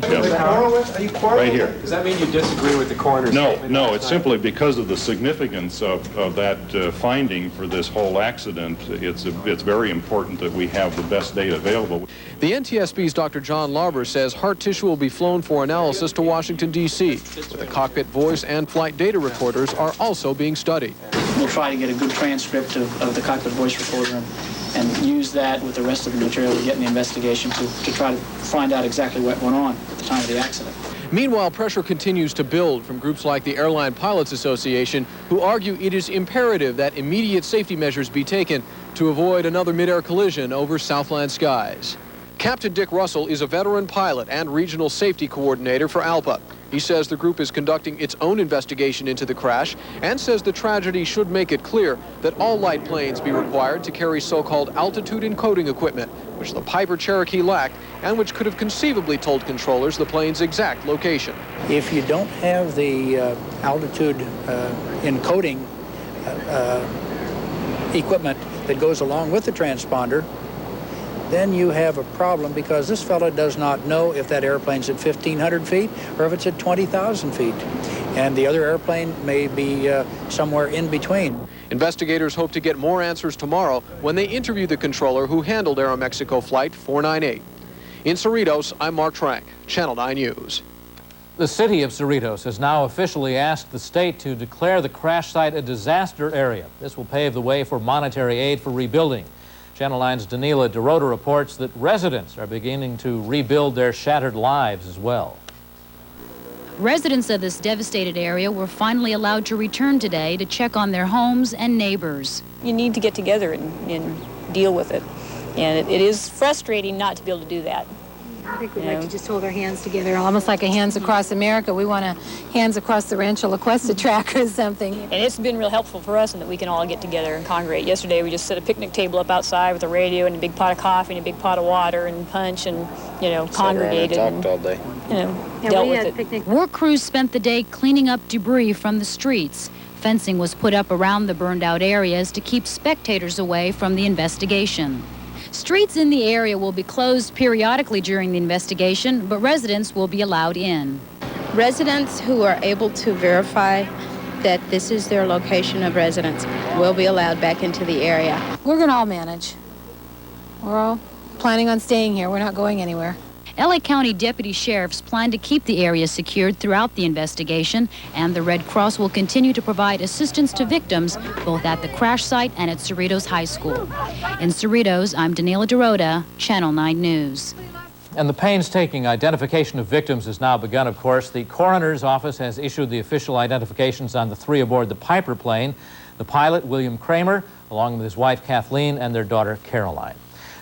Yes. Are you quarreling? Right here. Does that mean you disagree with the coroner's statement? No, it's simply because of the significance of that finding for this whole accident. It's very important that we have the best data available. The NTSB's Dr. John Larber says heart tissue will be flown for analysis to Washington, D.C., where the cockpit voice and flight data recorders are also being studied. We'll try to get a good transcript of the cockpit voice recorder and use that with the rest of the material we get in the investigation to try to find out exactly what went on at the time of the accident. Meanwhile, pressure continues to build from groups like the Airline Pilots Association, who argue it is imperative that immediate safety measures be taken to avoid another mid-air collision over Southland skies. Captain Dick Russell is a veteran pilot and regional safety coordinator for ALPA. He says the group is conducting its own investigation into the crash and says the tragedy should make it clear that all light planes be required to carry so-called altitude encoding equipment, which the Piper Cherokee lacked and which could have conceivably told controllers the plane's exact location. If you don't have the altitude encoding equipment that goes along with the transponder, then you have a problem, because this fellow does not know if that airplane's at 1,500 feet or if it's at 20,000 feet. And the other airplane may be somewhere in between. Investigators hope to get more answers tomorrow when they interview the controller who handled Aeromexico Flight 498. In Cerritos, I'm Mark Trank, Channel 9 News. The city of Cerritos has now officially asked the state to declare the crash site a disaster area. This will pave the way for monetary aid for rebuilding. Channel 9's Danila DeRota reports that residents are beginning to rebuild their shattered lives as well. Residents of this devastated area were finally allowed to return today to check on their homes and neighbors. You need to get together and deal with it. And it is frustrating not to be able to do that. I think we'd like to just hold our hands together, almost like a Hands Across America. We want a Hands Across the Rancho La Cuesta track or something. And it's been real helpful for us in that we can all get together and congregate. Yesterday we just set a picnic table up outside with a radio and a big pot of coffee and a big pot of water and punch and, congregated and talked all day. Dealt with it. Work crews spent the day cleaning up debris from the streets. Fencing was put up around the burned out areas to keep spectators away from the investigation. Streets in the area will be closed periodically during the investigation, but residents will be allowed in. Residents who are able to verify that this is their location of residence will be allowed back into the area. We're going to all manage. We're all planning on staying here. We're not going anywhere. LA County deputy sheriffs plan to keep the area secured throughout the investigation, and the Red Cross will continue to provide assistance to victims both at the crash site and at Cerritos High School. In Cerritos, I'm Danila DeRota, Channel 9 News. And the painstaking identification of victims has now begun, of course. The coroner's office has issued the official identifications on the three aboard the Piper plane: the pilot, William Kramer, along with his wife, Kathleen, and their daughter, Caroline.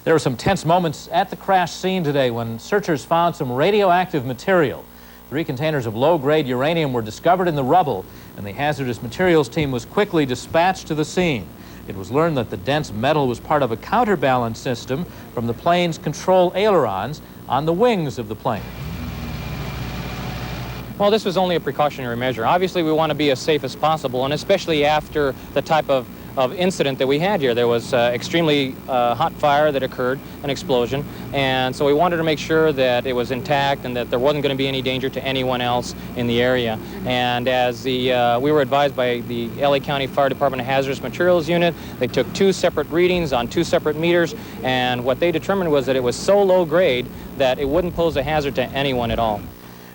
There were some tense moments at the crash scene today when searchers found some radioactive material. 3 containers of low-grade uranium were discovered in the rubble, and the hazardous materials team was quickly dispatched to the scene. It was learned that the dense metal was part of a counterbalance system from the plane's control ailerons on the wings of the plane. Well, this was only a precautionary measure. Obviously, we want to be as safe as possible, and especially after the type of incident that we had here. There was extremely hot fire that occurred, an explosion, and so we wanted to make sure that it was intact and that there wasn't going to be any danger to anyone else in the area. And as we were advised by the LA County Fire Department Hazardous Materials Unit, they took 2 separate readings on 2 separate meters, and what they determined was that it was so low grade that it wouldn't pose a hazard to anyone at all.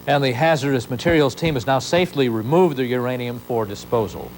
And the hazardous materials team has now safely removed the uranium for disposal.